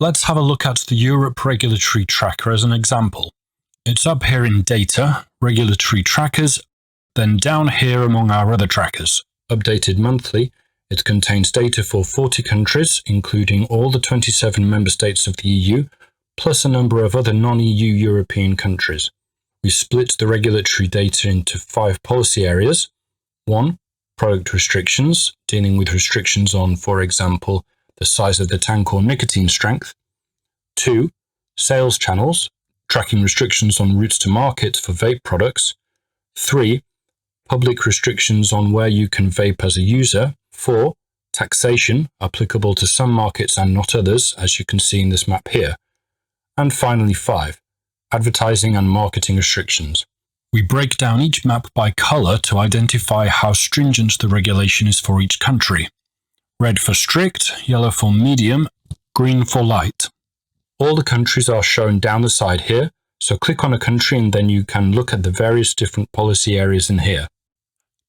Let's have a look at the Europe Regulatory Tracker as an example. It's up here in Data, Regulatory Trackers, then down here among our other trackers. Updated monthly, it contains data for 40 countries, including all the 27 member states of the EU, plus a number of other non-EU European countries. We split the regulatory data into 5 policy areas. 1. Product restrictions, dealing with restrictions on, for example, the size of the tank or nicotine strength. 2. Sales channels, tracking restrictions on routes to market for vape products. 3. Public restrictions on where you can vape as a user. 4. Taxation, applicable to some markets and not others, as you can see in this map here. And finally 5. Advertising and marketing restrictions. We break down each map by colour to identify how stringent the regulation is for each country. Red for strict, yellow for medium, green for light. All the countries are shown down the side here, so click on a country and then you can look at the various different policy areas in here.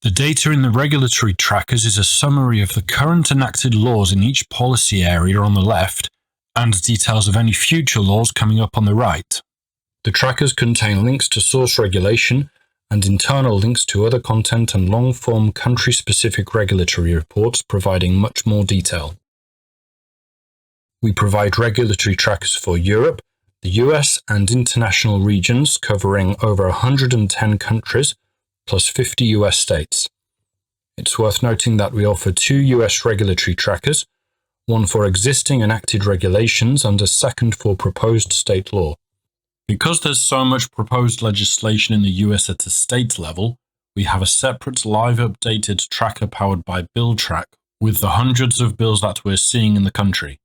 The data in the regulatory trackers is a summary of the current enacted laws in each policy area on the left, and details of any future laws coming up on the right. The trackers contain links to source regulation and internal links to other content and long-form country-specific regulatory reports providing much more detail. We provide regulatory trackers for Europe, the US and international regions covering over 110 countries, plus 50 US states. It's worth noting that we offer 2 US regulatory trackers, one for existing enacted regulations and a second for proposed state law. Because there's so much proposed legislation in the US at a state level, we have a separate live updated tracker powered by BillTrack with the hundreds of bills that we're seeing in the country.